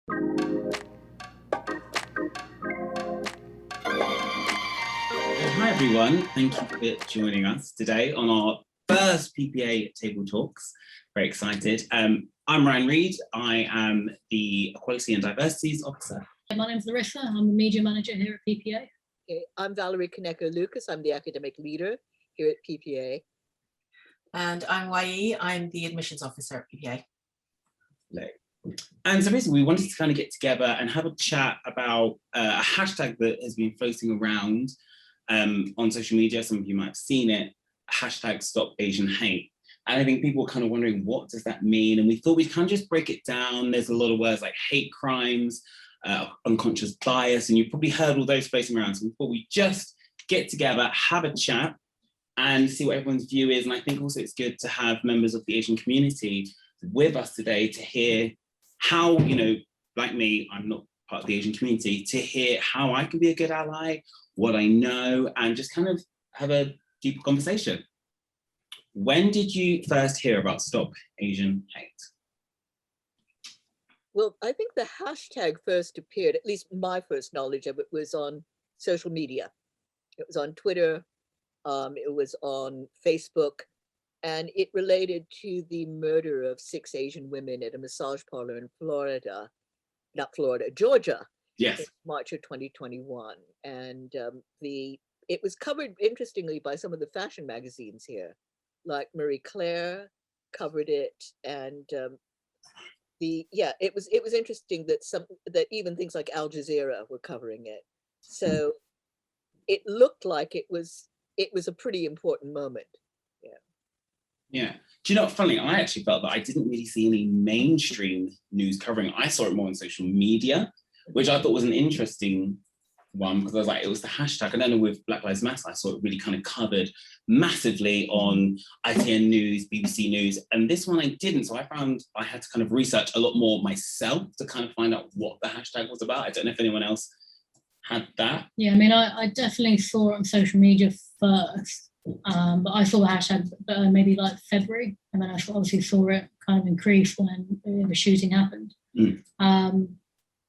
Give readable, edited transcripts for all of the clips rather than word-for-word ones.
Hi everyone, thank you for joining us today on our first PPA Table Talks. Very excited. I'm Ryan Reid. I am the Equality and Diversities Officer. My name's Larissa. I'm the Media Manager here at PPA. Okay, I'm Valerie Kaneko-Lucas. I'm the Academic Leader here at PPA. And I'm Wai. I'm the Admissions Officer at PPA. And so basically we wanted to kind of get together and have a chat about a hashtag that has been floating around on social media. Some of you might have seen it, hashtag Stop Asian Hate. And I think people were kind of wondering, what does that mean? And we thought we'd kind of just break it down. There's a lot of words like hate crimes, unconscious bias, and you've probably heard all those floating around. So we thought we'd just get together, have a chat and see what everyone's view is. And I think also it's good to have members of the Asian community with us today to hear how, like me, I'm not part of the Asian community, to hear how I can be a good ally, what I know, and just kind of have a deeper conversation. When did you first hear about Stop Asian Hate? Well, I think the hashtag first appeared, at least my first knowledge of it, was on social media. It was on Twitter, it was on Facebook, and it related to the murder of 6 Asian women at a massage parlor in Georgia. Yes. In March of 2021. And it was covered, interestingly, by some of the fashion magazines here, like Marie Claire covered it. And it was interesting that even things like Al Jazeera were covering it. So it looked like it was a pretty important moment. Yeah. Do you know what's funny? I actually felt that I didn't really see any mainstream news covering it. I saw it more on social media, which I thought was an interesting one because I was like, it was the hashtag. And then with Black Lives Matter, I saw it really kind of covered massively on ITN News, BBC News. And this one I didn't. So I found I had to kind of research a lot more myself to kind of find out what the hashtag was about. I don't know if anyone else had that. Yeah, I mean, I definitely saw it on social media first. But I saw the hashtag maybe like February, and then I obviously saw it kind of increase when the shooting happened.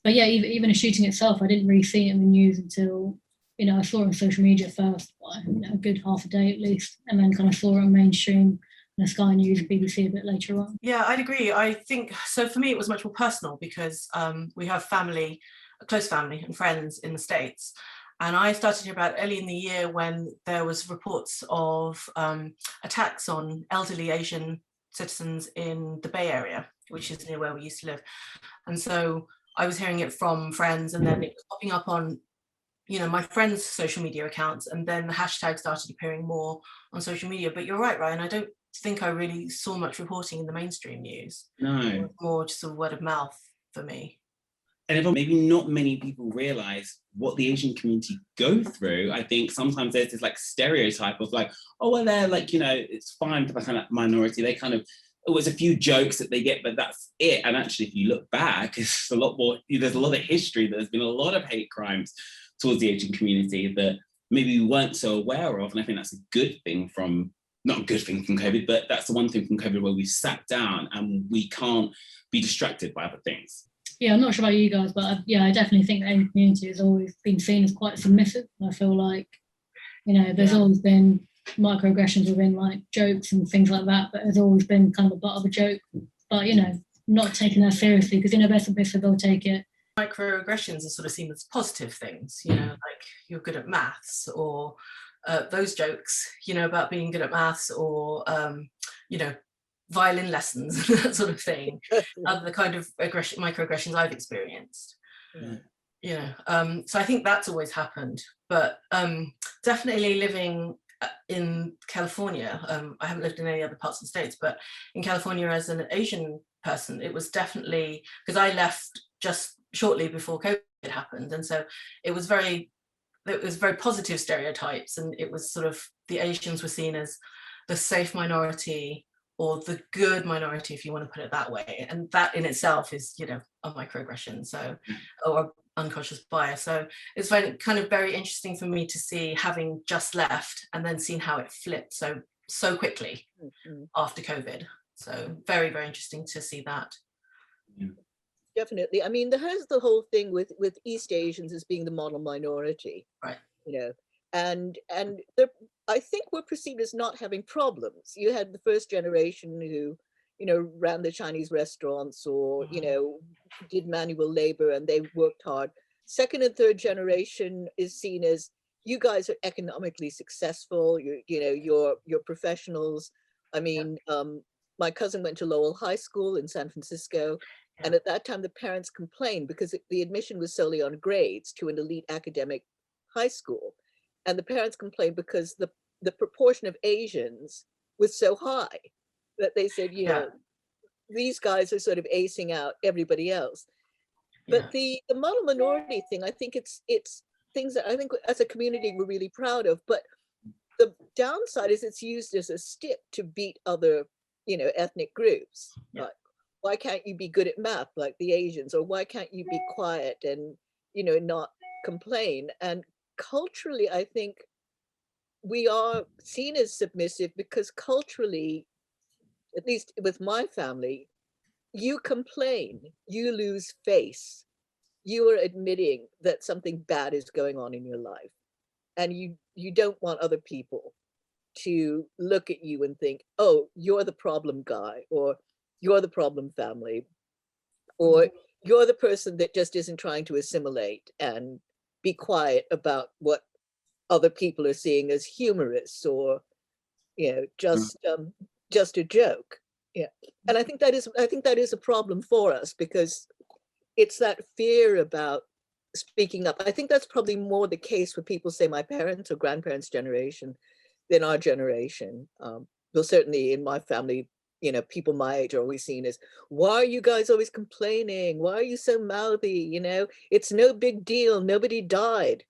But yeah, even a shooting itself, I didn't really see it in the news until, I saw it on social media first, by, a good half a day at least, and then kind of saw it on mainstream, Sky News, BBC a bit later on. Yeah, I'd agree. I think, so for me, it was much more personal because we have family, a close family and friends in the States. And I started to hear about early in the year when there was reports of attacks on elderly Asian citizens in the Bay Area, which is near where we used to live. And so I was hearing it from friends, and then it was popping up on, my friends' social media accounts, and then the hashtag started appearing more on social media. But you're right, Ryan, I don't think I really saw much reporting in the mainstream news. No. It was more just a word of mouth for me. And if maybe not many people realize what the Asian community go through, I think sometimes there's this like stereotype of like, oh, well, they're like, it's fine for the kind of minority. They kind of, it's a few jokes that they get, but that's it. And actually, if you look back, it's a lot more, there's a lot of history. There's been a lot of hate crimes towards the Asian community that maybe we weren't so aware of. And I think that's a good thing not a good thing from COVID, but that's the one thing from COVID where we sat down and we can't be distracted by other things. Yeah, I'm not sure about you guys, but I definitely think the Asian community has always been seen as quite submissive. I feel like, there's always been microaggressions within like jokes and things like that, but there's always been kind of a butt of a joke. But, not taking that seriously because, they're submissive, they'll take it. Microaggressions are sort of seen as positive things, like you're good at maths, or those jokes, about being good at maths, or, violin lessons, that sort of thing, are the kind of microaggressions I've experienced. So I think that's always happened, but definitely living in California, I haven't lived in any other parts of the States, but in California as an Asian person, it was definitely, because I left just shortly before COVID happened, and so it was very positive stereotypes, and it was sort of the Asians were seen as the safe minority, or the good minority, if you want to put it that way. And that in itself is, a microaggression, or unconscious bias. So it's kind of very interesting for me to see, having just left and then seeing how it flipped so quickly after COVID. So very, very interesting to see that. Definitely. I mean, there's the whole thing with East Asians as being the model minority, Right. you know, and I think we're perceived as not having problems. You had the first generation who, you know, ran the Chinese restaurants or, you know, did manual labor and they worked hard. Second and third generation is seen as, you guys are economically successful. You know, you're professionals. I mean, my cousin went to Lowell High School in San Francisco. And at that time, the parents complained because the admission was solely on grades to an elite academic high school. And the parents complained because the proportion of Asians was so high that they said, you know, these guys are sort of acing out everybody else. But the model minority thing, I think it's things that I think as a community we're really proud of. But the downside is it's used as a stick to beat other, you know, ethnic groups. Like, why can't you be good at math like the Asians? Or why can't you be quiet and, you know, not complain? And culturally, I think we are seen as submissive because culturally, at least with my family, you complain, you lose face. You are admitting that something bad is going on in your life. And you don't want other people to look at you and think, oh, you're the problem guy, or you're the problem family, or you're the person that just isn't trying to assimilate and be quiet about what other people are seeing as humorous or, you know, just a joke. Yeah. And I think that is a problem for us because it's that fear about speaking up. I think that's probably more the case for people, say my parents or grandparents' generation than our generation. Well, certainly in my family, you know, people my age are always seen as, why are you guys always complaining? Why are you so mouthy? You know, it's no big deal. Nobody died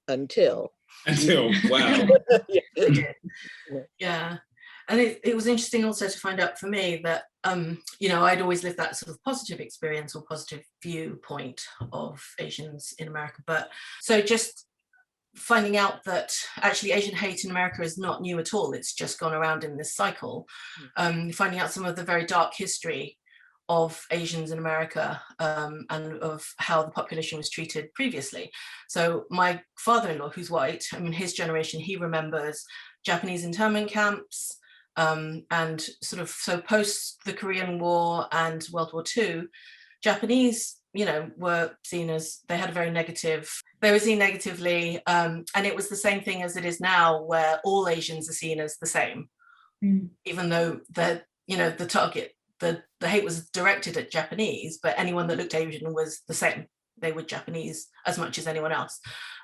until. Wow. Yeah. And it was interesting also to find out for me that, you know, I'd always lived that sort of positive experience or positive viewpoint of Asians in America. But so just finding out that actually Asian hate in America is not new at all. It's just gone around in this cycle. Finding out some of the very dark history of Asians in America and of how the population was treated previously. So my father-in-law, who's white, I mean, his generation, he remembers Japanese internment camps and sort of, so post the Korean War and World War II, Japanese, you know, were seen as, they had a very negative, they were seen negatively. And it was the same thing as it is now, where all Asians are seen as the same, even though the, you know, the target, the hate was directed at Japanese, but anyone that looked Asian was the same. They were Japanese as much as anyone else.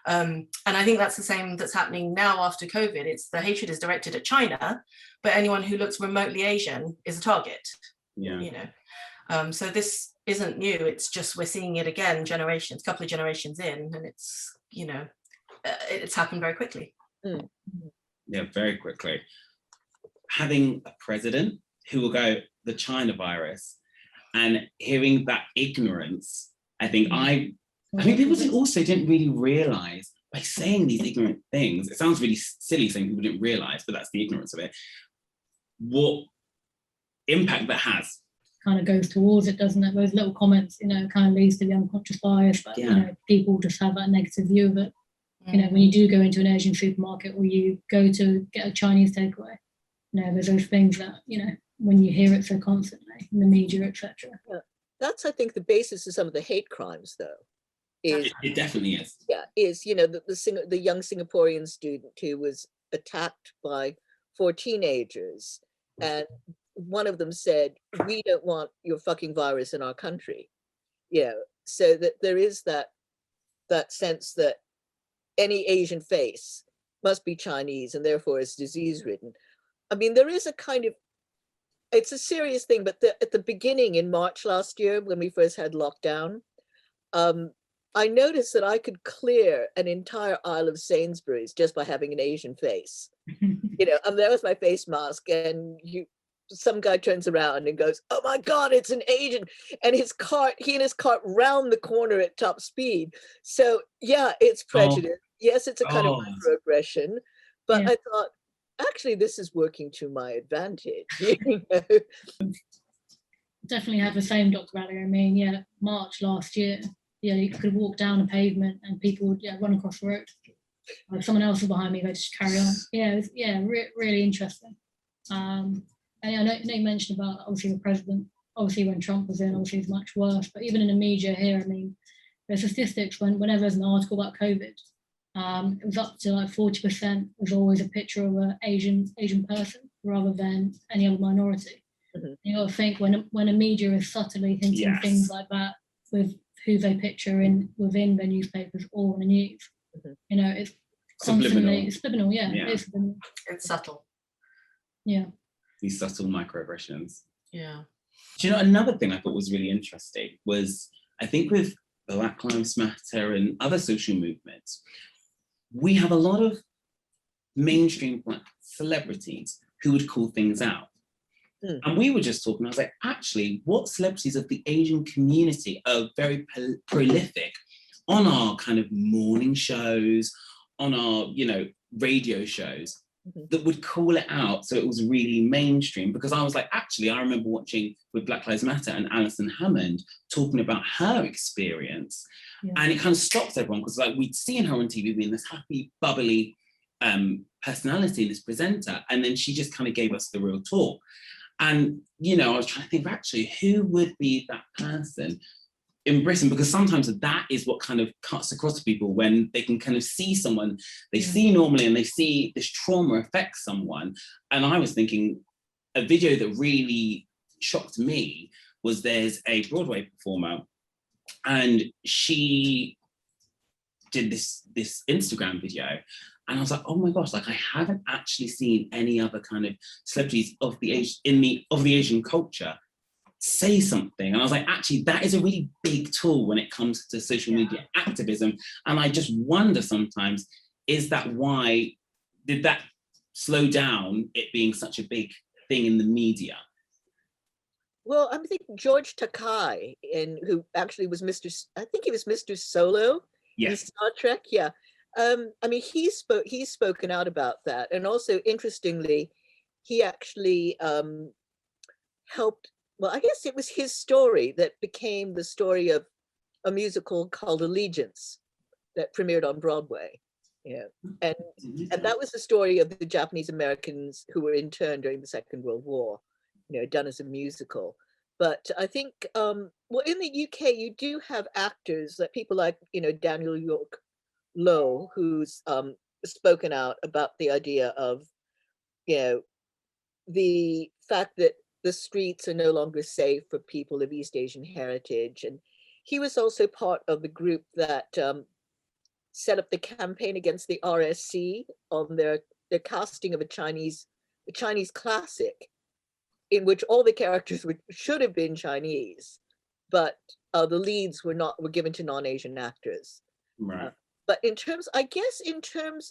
And I think that's the same that's happening now after COVID. It's the hatred is directed at China, but anyone who looks remotely Asian is a target. Yeah. You know, so this isn't new. It's just we're seeing it again, a couple of generations in, and it's, you know, it's happened very quickly. Yeah, very quickly. Having a president who will go, the China virus, and hearing that ignorance, I think people also didn't really realize, by saying these ignorant things, it sounds really silly saying people didn't realize, but that's the ignorance of it, what impact that has. Kind of goes towards it, doesn't it? Those little comments, you know, kind of leads to the unconscious bias, but you know, people just have that negative view of it. You know, when you do go into an Asian supermarket or you go to get a Chinese takeaway, you know, there's those things that, you know, when you hear it so constantly in the media, etc. Yeah. That's, I think, the basis of some of the hate crimes, though. It definitely is. Yeah, is, you know, the young Singaporean student who was attacked by 4 teenagers, and one of them said, "We don't want your fucking virus in our country." You know, so that there is that sense that any Asian face must be Chinese and therefore is disease-ridden. I mean, there is a kind of, it's a serious thing, but at the beginning in March last year, when we first had lockdown, I noticed that I could clear an entire aisle of Sainsbury's just by having an Asian face. You know, I'm there with my face mask, and some guy turns around and goes, "Oh my God, it's an Asian!" And he and his cart round the corner at top speed. So yeah, it's prejudice. Yes, it's a kind of microaggression, but I thought, actually, this is working to my advantage. You know? definitely have the same, Dr. Ali. I mean, yeah, March last year, yeah, you could walk down a pavement and people would run across the road. Like someone else was behind me, they just carry on. Yeah, it was, really interesting. And I know you mentioned about obviously the president. Obviously, when Trump was in, obviously it's much worse. But even in the media here, I mean, there's statistics whenever there's an article about COVID, it was up to like 40% was always a picture of an Asian person rather than any other minority. Mm-hmm. You got to think when a media is subtly hinting things like that with who they picture within their newspapers or in the news. Mm-hmm. You know, it's constantly subliminal. It's subtle. Yeah. These subtle microaggressions. Yeah. Do you know, another thing I thought was really interesting was, I think with Black Lives Matter and other social movements, we have a lot of mainstream Black celebrities who would call things out. Mm. And we were just talking, I was like, actually, what celebrities of the Asian community are very prolific on our kind of morning shows, on our, you know, radio shows, that would call it out so it was really mainstream? Because I was like, actually, I remember watching with Black Lives Matter and Alison Hammond talking about her experience, and it kind of stopped everyone, because like we'd seen her on TV being this happy, bubbly personality, this presenter, and then she just kind of gave us the real talk. And, you know, I was trying to think of actually who would be that person in Britain, because sometimes that is what kind of cuts across to people when they can kind of see someone they see normally and they see this trauma affect someone. And I was thinking a video that really shocked me was, there's a Broadway performer and she did this Instagram video, and I was like, oh my gosh, like I haven't actually seen any other kind of celebrities of the Asian culture say something. And I was like, actually, that is a really big tool when it comes to social media activism. And I just wonder sometimes, is that why did that slow down it being such a big thing in the media? Well, I think George Takei, who actually was I think he was Mr. Solo in Star Trek. Yeah. I mean, he's spoken out about that. And also, interestingly, he actually helped. Well, I guess it was his story that became the story of a musical called Allegiance that premiered on Broadway. Yeah, and that was the story of the Japanese Americans who were interned during the Second World War, you know, done as a musical. But I think, well, in the UK, you do have actors, like people like, you know, Daniel York Lowe, who's spoken out about the idea of, you know, the fact that the streets are no longer safe for people of East Asian heritage. And he was also part of the group that set up the campaign against the RSC on their casting of a Chinese classic, in which all the characters should have been Chinese, but the leads were given to non-Asian actors. Right. But in terms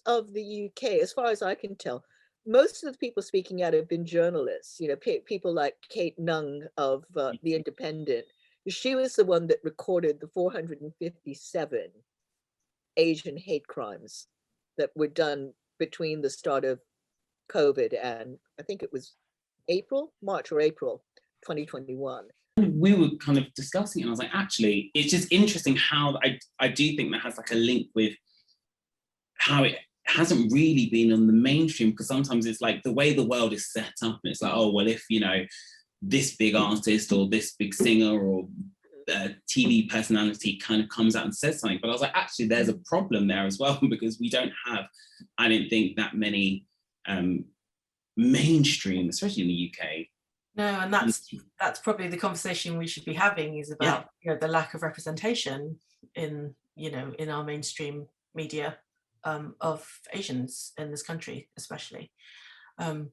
of the UK, as far as I can tell, most of the people speaking out have been journalists, you know, people like Kate Nung of The Independent. She was the one that recorded the 457 Asian hate crimes that were done between the start of COVID and I think it was March or April 2021. We were kind of discussing it, and I was like, actually, it's just interesting how I do think that has like a link with how it hasn't really been on the mainstream, because sometimes it's like the way the world is set up, and it's like, oh, well, if, you know, this big artist or this big singer or TV personality kind of comes out and says something. But I was like, actually, there's a problem there as well, because we don't have, I don't think, that many mainstream, especially in the UK. No, and that's probably the conversation we should be having, is about you know, the lack of representation in, you know, in our mainstream media of Asians in this country, especially. And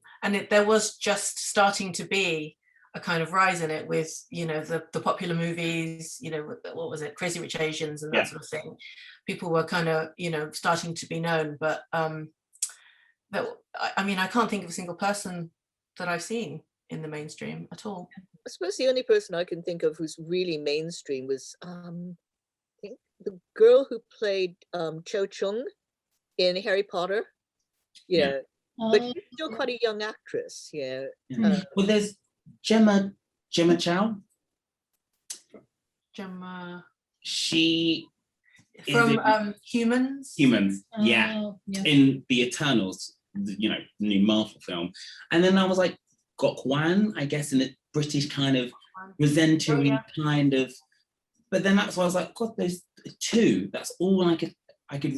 there was just starting to be a kind of rise in it with, you know, the popular movies, you know, what was it, Crazy Rich Asians and that sort of thing. People were kind of, you know, starting to be known, but I mean, I can't think of a single person that I've seen in the mainstream at all. I suppose the only person I can think of who's really mainstream was I think the girl who played Cho Chung in Harry Potter. Yeah. But she's still quite a young actress. Yeah. Well, there's Gemma Chow. Gemma. She From Humans. Humans, yeah. Yeah. In the Eternals, you know, new Marvel film. And then I was like, got Kwan, I guess, in a British kind of presentery kind of, but then that's why I was like, God, there's two. That's all I could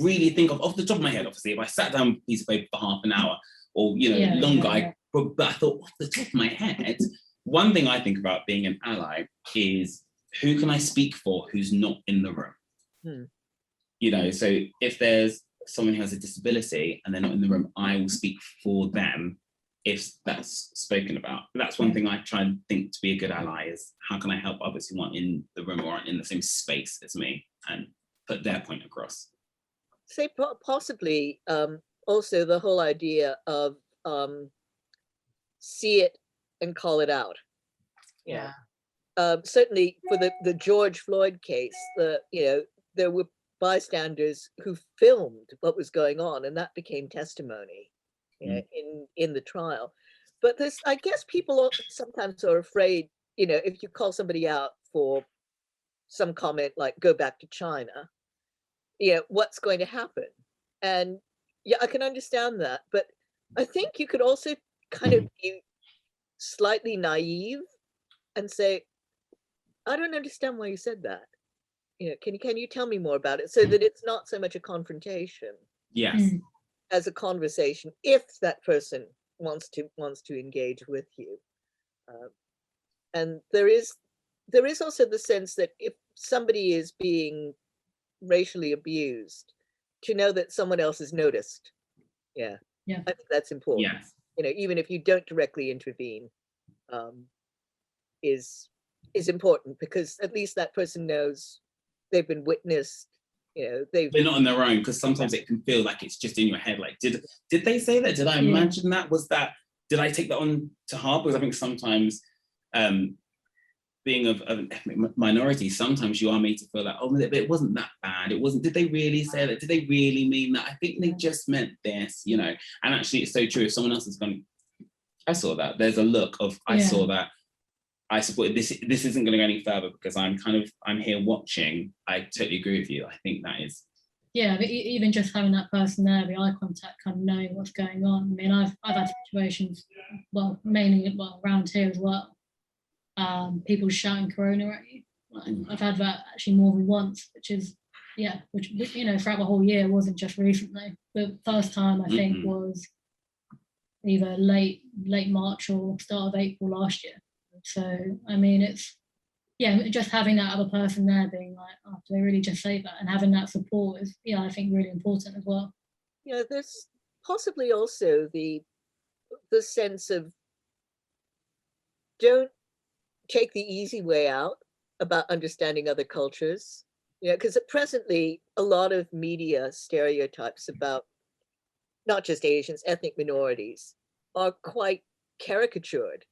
really think of off the top of my head. Obviously, if I sat down with a piece of paper for half an hour or longer, but I thought off the top of my head, one thing I think about being an ally is who can I speak for who's not in the room? You know, so if there's someone who has a disability and they're not in the room, I will speak for them if that's spoken about. But that's one thing I try and think to be a good ally is how can I help others who aren't in the room or aren't in the same space as me and put their point across. Say possibly also the whole idea of see it and call it out. Yeah. Certainly for the George Floyd case, there were bystanders who filmed what was going on, and that became testimony in the trial. But this, I guess, people sometimes are afraid. You know, if you call somebody out for some comment like "go back to China," what's going to happen? And yeah, I can understand that, but I think you could also kind of be slightly naive and say, I don't understand why you said that. Can you tell me more about it, so that it's not so much a confrontation as a conversation, if that person wants to engage with you. And there is also the sense that if somebody is being racially abused, to know that someone else has noticed. I think that's important. Even if you don't directly intervene, is important, because at least that person knows they've been witnessed. They're not on their own, because sometimes it can feel like it's just in your head. Like, did they say that? Did I imagine that? Was that? Did I take that on to heart? Because I think sometimes, being of an ethnic minority, sometimes you are made to feel like, oh, but it wasn't that bad. It wasn't. Did they really say that? Did they really mean that? I think they just meant this, And actually, it's so true. If someone else is going, I saw that. There's a look of I saw that. I support this. This isn't going to go any further because I'm here watching. I totally agree with you. I think that is. Yeah, but even just having that person there, the eye contact, kind of knowing what's going on. I mean, I've had situations, mainly around here as well. People shouting Corona at you. I've had that actually more than once, which throughout the whole year, wasn't just recently. The first time I think was either late March or start of April last year. So I mean, it's just having that other person there being like, oh, do they really just say that, and having that support is I think really important as well. There's possibly also the sense of don't take the easy way out about understanding other cultures, because presently a lot of media stereotypes about not just Asians, ethnic minorities are quite caricatured.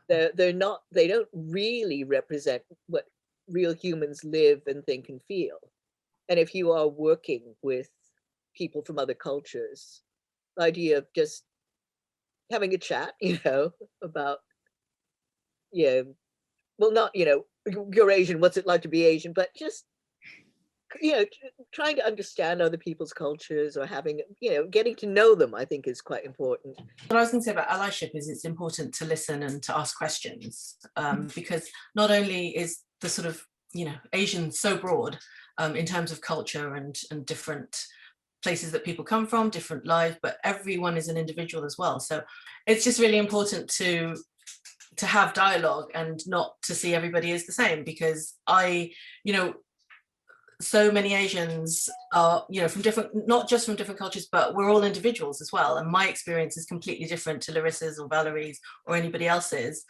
They don't really represent what real humans live and think and feel. And if you are working with people from other cultures, the idea of just having a chat, about not you're Asian, what's it like to be Asian, but just trying to understand other people's cultures, or having getting to know them, I think is quite important. What I was going to say about allyship is it's important to listen and to ask questions, because not only is the sort of Asian so broad in terms of culture and different places that people come from, different lives, but everyone is an individual as well. So it's just really important to have dialogue and not to see everybody as the same, because so many Asians are, from different, not just from different cultures, but we're all individuals as well. And my experience is completely different to Larissa's or Valerie's or anybody else's.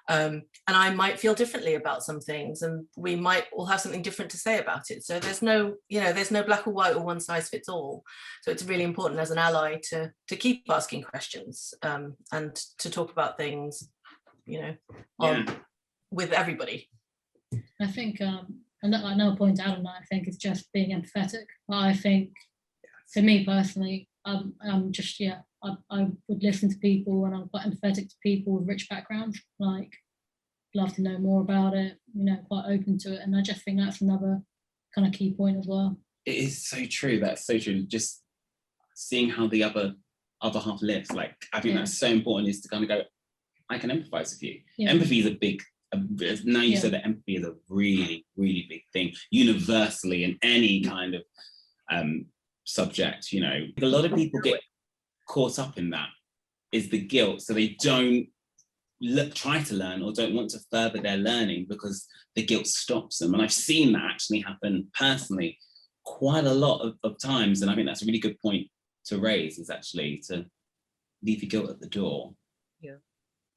And I might feel differently about some things, and we might all have something different to say about it. So there's no black or white or one size fits all. So it's really important as an ally to keep asking questions, and to talk about things, with everybody. I think, another point out on that, I think, is just being empathetic. I think, for me personally, I'm just, I would listen to people, and I'm quite empathetic to people with rich backgrounds. Like, love to know more about it, quite open to it. And I just think that's another kind of key point as well. It is so true. That's so true. Just seeing how the other half lives. Like, I think that's so important, is to kind of go, I can empathize with you. Yeah. Empathy is a big, now you said that empathy is a really, really big thing, universally in any kind of subject, you know. A lot of people get caught up in that, is the guilt. So they don't try to learn or don't want to further their learning because the guilt stops them. And I've seen that actually happen personally quite a lot of times. And I think that's a really good point to raise, is actually to leave your guilt at the door. Yeah.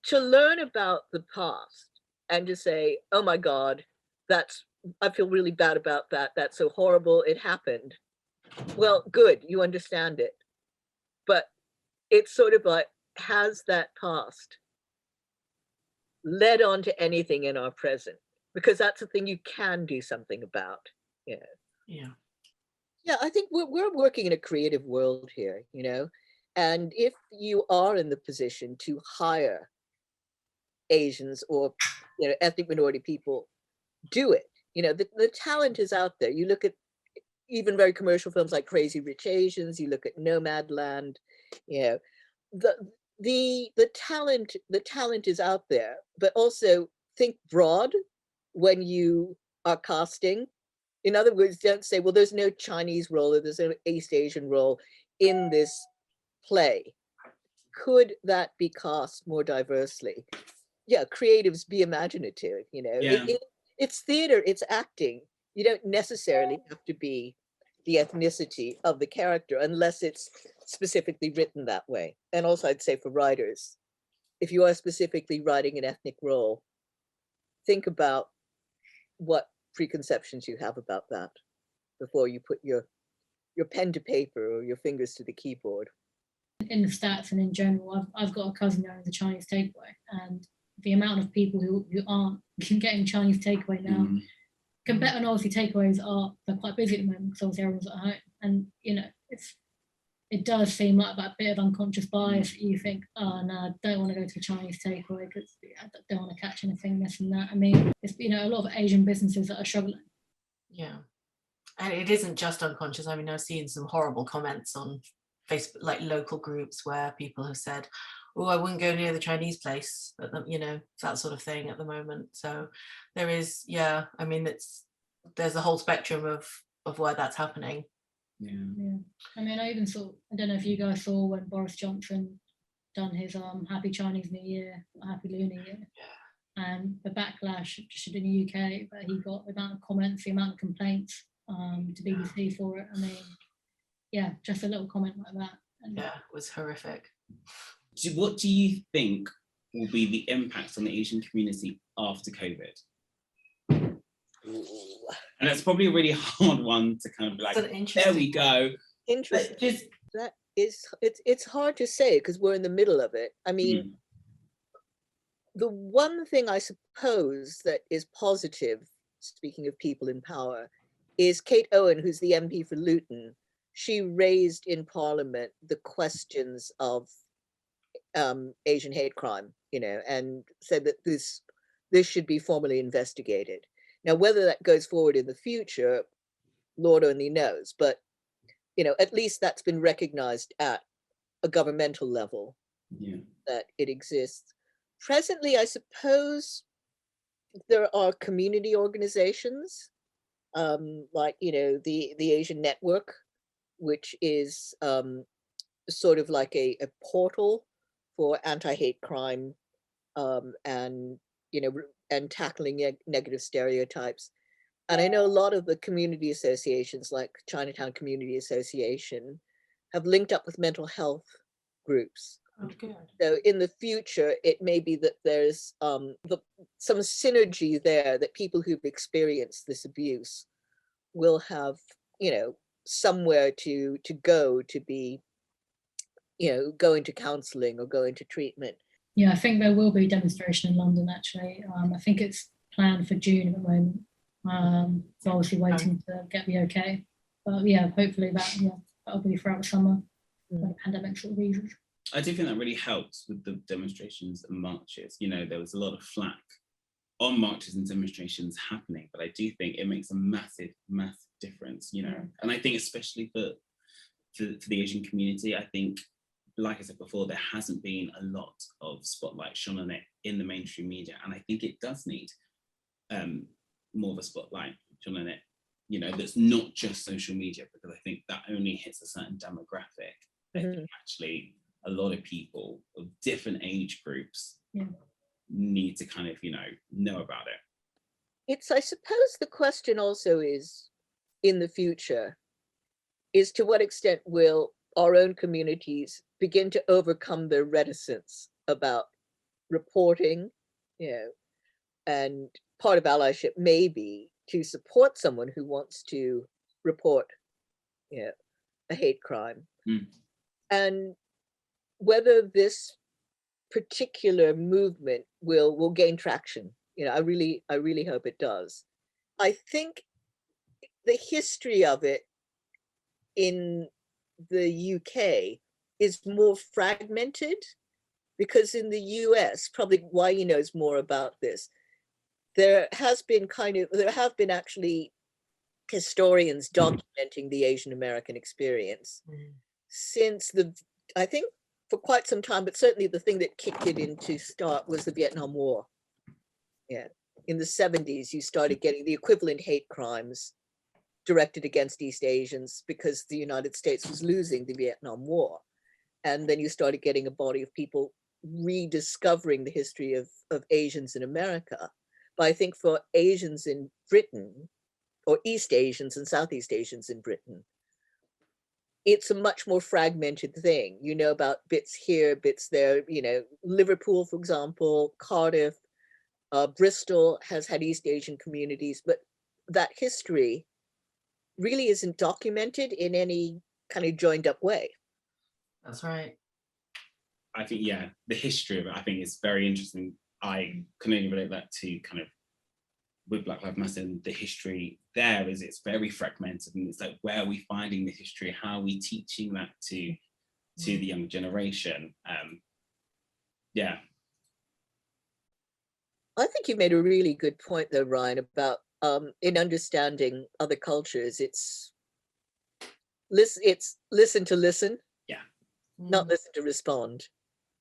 To learn about the past and to say, oh my God, I feel really bad about that. That's so horrible. It happened. Well, good, you understand it. But it's sort of like, has that past led on to anything in our present? Because that's the thing you can do something about. Yeah. Yeah, I think we're working in a creative world here, you know, and if you are in the position to hire Asians or, you know, ethnic minority people, do it. You know, the talent is out there. You look at even very commercial films like Crazy Rich Asians, you look at Nomadland, you know, the talent is out there, but also think broad when you are casting. In other words, don't say, well, there's no Chinese role or there's no East Asian role in this play. Could that be cast more diversely? Yeah, creatives, be imaginative, you know. Yeah. It's theater, it's acting. You don't necessarily have to be the ethnicity of the character unless it's specifically written that way. And also I'd say for writers, if you are specifically writing an ethnic role, think about what preconceptions you have about that before you put your pen to paper or your fingers to the keyboard. In the Stats and in general, I've got a cousin there in the Chinese takeaway, and the amount of people who aren't getting Chinese takeaway now, compared to obviously takeaways they're quite busy at the moment because obviously everyone's at home, and you know it does seem like that bit of unconscious bias that you think, oh no, I don't want to go to a Chinese takeaway because I don't want to catch anything, this and that. I mean, it's, you know, a lot of Asian businesses that are struggling. Yeah, and it isn't just unconscious. I mean, I've seen some horrible comments on Facebook, like local groups, where people have said, oh, I wouldn't go near the Chinese place, you know, that sort of thing at the moment. So there is, yeah, I mean, there's a whole spectrum of where that's happening. Yeah. I mean, I don't know if you guys saw when Boris Johnson done his Happy Chinese New Year, Happy Lunar Year, and the backlash just in the UK, but he got the amount of comments, the amount of complaints to BBC for it. I mean, yeah, just a little comment like that. And yeah, it was horrific. What do you think will be the impact on the Asian community after COVID? And that's probably a really hard one to kind of be like, there we go. Interesting. That is, it's hard to say because we're in the middle of it. I mean, the one thing I suppose that is positive, speaking of people in power, is Kate Owen, who's the MP for Luton. She raised in Parliament the questions of Asian hate crime, you know, and said that this should be formally investigated. Now, whether that goes forward in the future, Lord only knows, but, you know, at least that's been recognized at a governmental level, that it exists. Presently, I suppose there are community organizations, like, you know, the Asian Network, which is sort of like a portal for anti-hate crime and, you know, and tackling negative stereotypes. And I know a lot of the community associations, like Chinatown Community Association, have linked up with mental health groups. Oh, good. So in the future, it may be that there's some synergy there, that people who've experienced this abuse will have, you know, somewhere to go to be, you know, go into counseling or go into treatment. Yeah, I think there will be a demonstration in London, actually. I think it's planned for June at the moment. So obviously waiting to get the okay. But yeah, hopefully that'll be throughout the summer when the pandemic sort of eases. I do think that really helps with the demonstrations and marches. You know, there was a lot of flack on marches and demonstrations happening, but I do think it makes a massive, massive difference, you know. And I think especially for the Asian community, I think, like I said before, there hasn't been a lot of spotlight shone on it in the mainstream media, and I think it does need more of a spotlight shone on it, you know, that's not just social media, because I think that only hits a certain demographic. I think actually a lot of people of different age groups need to kind of, you know about it. It's, I suppose the question also is, in the future, is to what extent will our own communities begin to overcome their reticence about reporting, you know, and part of allyship may be to support someone who wants to report, you know, a hate crime. And whether this particular movement will gain traction. You know, I really hope it does. I think the history of it in the UK is more fragmented, because in the US, probably why knows more about this, there have been actually historians documenting the Asian American experience since I think for quite some time, but certainly the thing that kicked it into start was the Vietnam War. Yeah, in the 70s, you started getting the equivalent hate crimes directed against East Asians because the United States was losing the Vietnam War. And then you started getting a body of people rediscovering the history of Asians in America. But I think for Asians in Britain, or East Asians and Southeast Asians in Britain, it's a much more fragmented thing. You know about bits here, bits there, you know, Liverpool, for example, Cardiff, Bristol has had East Asian communities, but that history really isn't documented in any kind of joined up way. That's right. I think, yeah, the history of it, I think is very interesting. I can only relate that to kind of with Black Lives Matter, and the history there is it's very fragmented, and it's like, where are we finding the history? How are we teaching that to the younger generation? Yeah. I think you made a really good point though, Ryan, about in understanding other cultures, it's listen to listen, not listen to respond.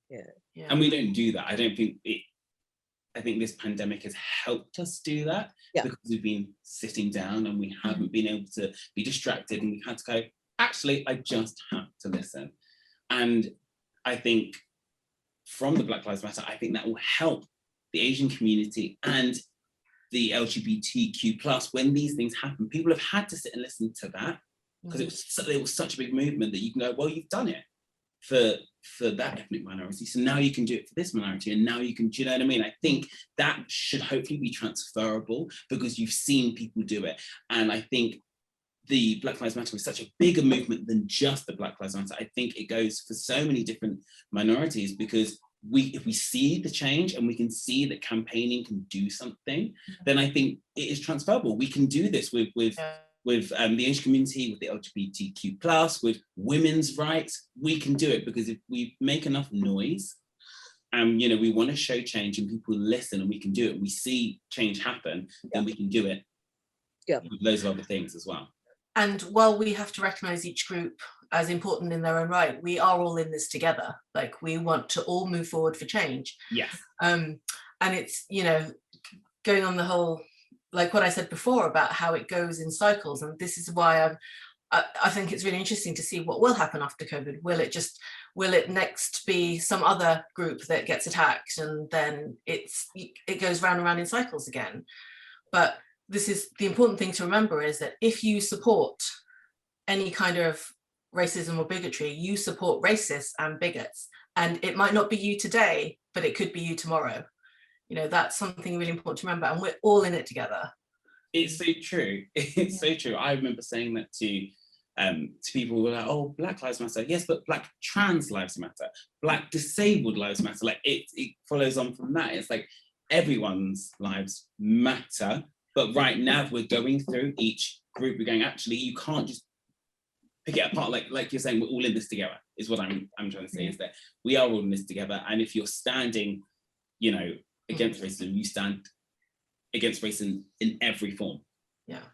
Yeah. And we don't do that. I don't think I think this pandemic has helped us do that, because we've been sitting down and we haven't been able to be distracted, and we've had to go, actually, I just have to listen. And I think from the Black Lives Matter, I think that will help the Asian community and the LGBTQ+. When these things happen, people have had to sit and listen to that, because it was such a big movement that you can go, well, you've done it for that ethnic minority, so now you can do it for this minority, and now you can, do you know what I mean? I think that should hopefully be transferable, because you've seen people do it. And I think the Black Lives Matter is such a bigger movement than just the Black Lives Matter. I think it goes for so many different minorities, because if we see the change and we can see that campaigning can do something, then I think it is transferable. We can do this with the Asian community, with the LGBTQ+, with women's rights. We can do it, because if we make enough noise and, you know, we want to show change and people listen and we can do it, we see change happen, then we can do it with loads of other things as well. And while we have to recognize each group as important in their own right, we are all in this together. Like, we want to all move forward for change. Yes. And it's, you know, going on the whole, like what I said before about how it goes in cycles. And this is why I think it's really interesting to see what will happen after COVID. Will it next be some other group that gets attacked, and then it goes round and round in cycles again? But this is the important thing to remember, is that if you support any kind of racism or bigotry, you support racists and bigots. And it might not be you today, but it could be you tomorrow. You know, that's something really important to remember, and we're all in it together. It's so true. It's so true. I remember saying that to people who were like, oh, Black Lives Matter. Yes, but Black trans lives matter. Black disabled lives matter. Like, it follows on from that. It's like everyone's lives matter. But right now, if we're going through each group, we're going, actually, you can't just pick it apart. Like you're saying, we're all in this together, is what I'm trying to say, is that we are all in this together. And if you're standing, you know, against racism, you stand against race in every form. Yeah.